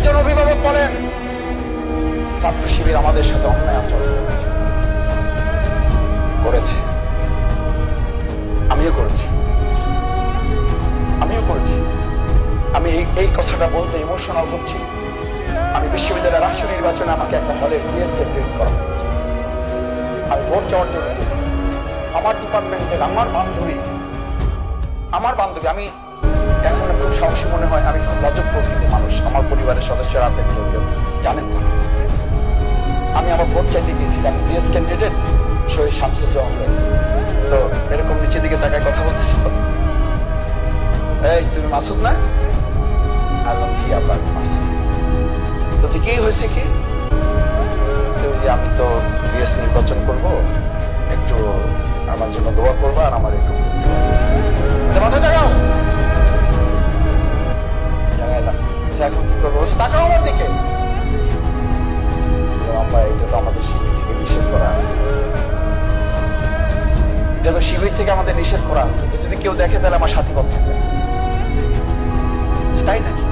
একজন অভিভাবক বলেন ছাত্র শিবির আমাদের সাথে অন্যায় আচরণ করেছে, আমিও করেছি। আমি এই কথাটা বলতে ইমোশনাল হচ্ছি। আমি বিশ্ববিদ্যালয়ের রাষ্ট্র নির্বাচনে আমাকে একটা হলের সিএস ক্যান্ডিডেট করা হয়েছে। আমি ভোট চাওয়ার জন্য গিয়েছি। আমার ডিপার্টমেন্টের আমার বান্ধবী, আমি এখন খুব সাহসী মনে হয়, আমি খুব লজ্জা প্রকৃতির মানুষ। আমার পরিবারের সদস্যরা আছেন, কেউ কেউ জানেন তারা। আমি আমার ভোট চাইতে গিয়েছি, আমি সিএস ক্যান্ডিডেট শহীদ শামসুজ্জামান। তো এরকম নিচের দিকে তাকায় কথা বলতেছ, এই তুমি মাসুদ না? আল্লাহ জি আবার মাসুদ। তো ঠিকই হয়েছে কি, যে আমি তো সিএস নির্বাচন করব, একটু আমার জন্য দোয়া করবো আর আমার একটু মাথায় জাগাও। জাগাইলাম, এখন কি করবো? তাকাও আমার দিকে। এটা তো আমাদের শিবির থেকে নিষেধ করা আছে, এটা তো শিবির থেকে আমাদের নিষেধ করা আছে। যদি কেউ দেখে তাহলে আমার সাথীপদ থাকবে না, তাই নাকি?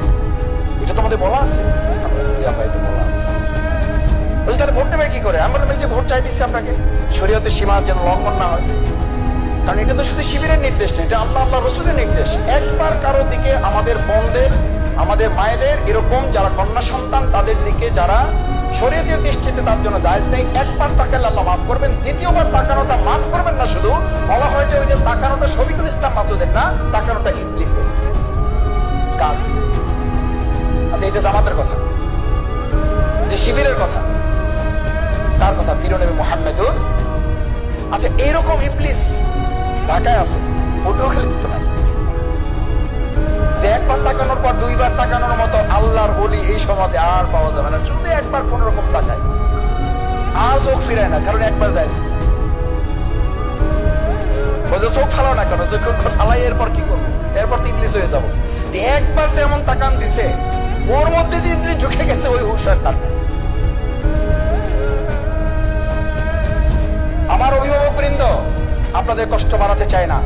এটা তো আমাদের বলা আছে। এটা বলা আছে, তাহলে ভোট নেবে কি করে? আমরা এই যে ভোট চাই দিচ্ছি আপনাকে, শরীয়তের সীমা যেন লঙ্ঘন না হয়। কারণ এটা তো শুধু শিবিরের নির্দেশ না, এটা আল্লাহ রসুলের নির্দেশ। একবার কারো দিকে আমাদের বোনদের, আমাদের মায়েদের, এরকম যারা কন্যা সন্তান তাদের দিকে যারা শরীয়তের দৃষ্টিতে তার জন্য জায়েজ নেই, একবার তাকালে আল্লাহ মাফ করবেন। দ্বিতীয়বার তাকানোটা মাফ করবেন না, শুধু বলা হয় যে ওই যে তাকানোটা শফিকুল ইসলাম মাসুদের না, তাকানোটা ইবলিসের। কার? আচ্ছা, এটা জামাতের কথা, যে শিবিরের কথা। কার কথা? প্রিয় নবী মুহাম্মদুর। আচ্ছা, এইরকম ইবলিস ঢাকায় আছে, ওটাও খালি দিত নাই যে একবার তাকানোর পর দুইবার তাকানোর মতো আল্লাহর ওলি এই সমাজে আর পাওয়া যাবে না। যদি একবার কোন রকম তাকায় আর চোখ ফিরায় না, কারণ একবার যাইছে। চোখ ফালাও না কেন, যখন ফালাই এরপর কি করবো? এরপর তো ইবলিস হয়ে যাবো। একবার যে এমন তাকান দিছে, ওর মধ্যে যে ইবলিস ঢুকে গেছে, ওই হুঁশিয়ার তার। আমার অভিভাবক বৃন্দ, আপনাদের কষ্ট বাড়াতে চায় না।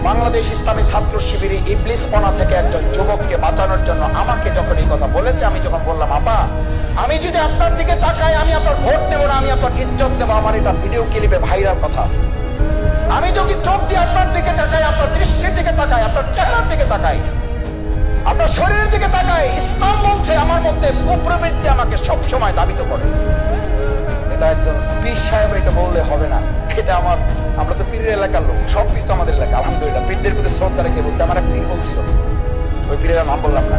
বাংলাদেশ ইসলামী ছাত্র শিবিরে ইবলিসপনা থেকে একজন যুবককে বাঁচানোর জন্য আমাকে যখন এই কথা বলেছে, আমি যখন বললাম, আপা আমি যদি আপনার দিকে তাকাই, আমি আপনার ভোট নেব না, আমি আপনার ইজ্জত দেবো, আমার এটা ভিডিও ক্লিপে ভাইরাল কথা আছে। আমি যদি চোখ দিয়ে আপনার দিকে তাকাই, আপনার দৃষ্টির দিকে তাকাই, আপনার চেহারার দিকে তাকাই, আপনার শরীরের দিকে তাকাই, ইসলাম বলছে আমার মধ্যে কুপ্রবৃত্তি আমাকে সবসময় দাবিত করে। এটা একজন পীর সাহেব এটা বললে হবে না, এটা আমরা তো পীরের এলাকার লোক, সব পীর তো আমাদের এলাকা। আলহামদুলিল্লাহ, পীরদের প্রতি শ্রদ্ধা রেখে বলছে। আমার এক পীর বলছিল, ওই পীরের নাম বললাম না,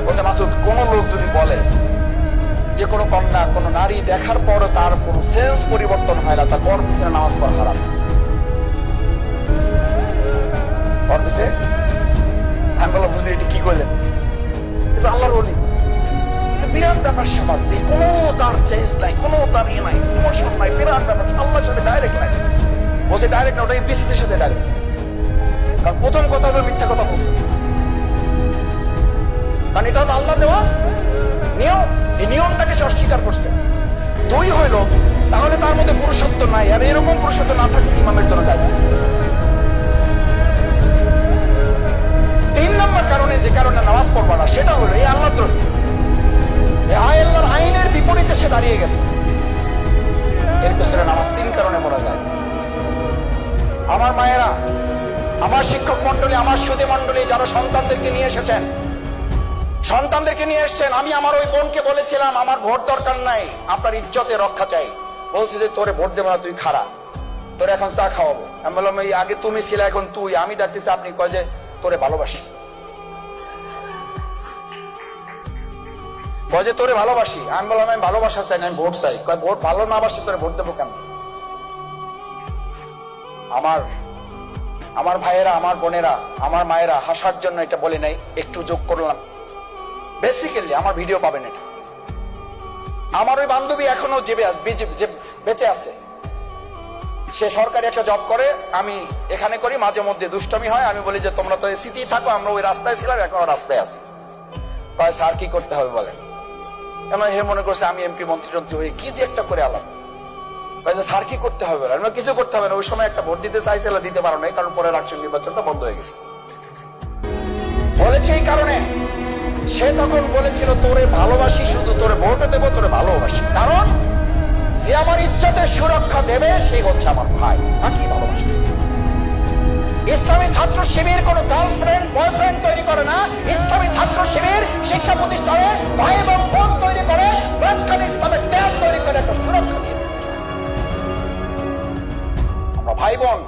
বলছে মাসুদ, কোন লোক যদি বলে যে কোনো কন্যা, কোনো নারী দেখার পরও তার কোনো সেন্স পরিবর্তন হয় না, তার পর পিছনে নামাজ পড়া হারাম। পর পিছে আমি বললাম, বুঝি এটি কি করলেন? কিন্তু আল্লাহর ওলি, বিরাট ব্যাপার স্যাপার, যে কোনো তার চেঞ্জ নাই, কোনো তার ইয়ে নাই, ইমোশন নাই, বিরাট ব্যাপার। আল্লাহর সাথে ডাইরেক্ট নাই, বলছে ডাইরেক্ট না, ওটা ইবলিসের সাথে ডাইরেক্ট। কারণ প্রথম কথা হলো মিথ্যা কথা বলছে, কারণ এটা হলো আল্লাহ দেওয়া নিয়ম, এই নিয়মটাকে সে অস্বীকার করছে। দুই হইল, তাহলে তার মধ্যে পুরুষত্ব নাই, আর এরকম পুরুষত্ব না থাকলে ইমামের জন্য যায় না। তিন নম্বর কারণে, যে কারণে নামাজ পড়বা না, সেটা হলো এই আল্লাহদ্রোহী, আল্লাহর আইনের বিপরীতে সে দাঁড়িয়ে গেছে। এর পেছনে নামাজ তিন কারণে পড়া যায়। আমার মায়েরা, আমার শিক্ষক মন্ডলী, আমার সুধী মন্ডলী, যারা সন্তানদেরকে নিয়ে এসেছেন, সন্তানদেরকে নিয়ে এসছেন, আমি আমার ওই বোনকে বলেছিলাম আমার ভোট দরকার নাই, আপনার ইজ্জতে রক্ষা চাই। বলছে যে তোরে ভোট দেবো না, তুই খারাপ, তোরে এখন চা খাওয়াবো। আমি বললাম, এই আগে তুমি ছিলে, এখন তুই। আমি ডাকতেছি, আপনি কয় যে তোরে ভালোবাসি, কয় যে তোরে ভালোবাসি। আমি বললাম, আমি ভালোবাসা চাই না, আমি ভোট চাই। কয় ভোট ভালো না বাসে তোরে ভোট দেবো কেন? আমার ভাইয়েরা, আমার বোনেরা, আমার মায়েরা, হাসার জন্য এটা বলে নাই, একটু যোগ করলাম। বেসিক্যালি আমার ভিডিও পাবেন এটা। আমার ওই বান্ধবী এখনো বেঁচে আছে, সে সরকারি একটা জব করে, আমি এখানে করি, মাঝে মধ্যে দুষ্টমি হয়। আমি বলি যে তোমরা তো এসিতেই থাকো, আমরা ওই রাস্তায় ছিলাম, এখন রাস্তায় আছি। কয় স্যার কি করতে হবে বলেন? এমন হে মনে করছে আমি এমপি মন্ত্রী টন্ত্রী হয়ে কি যে একটা করে আলাম। স্যার কি করতে হবে? কিছু করতে হবে না। ওই সময় একটা ভোট দিতে চাইছিল, দিতে পারো নাই, কারণ পরে রাষ্ট্রীয় নির্বাচনটা বন্ধ হয়ে গেছে। বলেছে এই কারণে সে তখন বলেছিল তোরে ভালোবাসি, শুধু তোরে ভোট দেবো, তোরে ভালোবাসি, কারণ যে আমার ইজ্জতের সুরক্ষা দেবে সেই হচ্ছে আমার ভাই, তাকেই ভালোবাসি। ইসলামী ছাত্র শিবির কোনো গার্লফ্রেন্ড বয়ফ্রেন্ড তৈরি করে না। ইসলামী ছাত্র শিবির শিক্ষা প্রতিষ্ঠানে ভাই এবং বোন তৈরি করে, মাঝখানে ইসলামের তেল তৈরি করে একটা সুরক্ষা দিয়ে দিতে। আমরা ভাই বোন,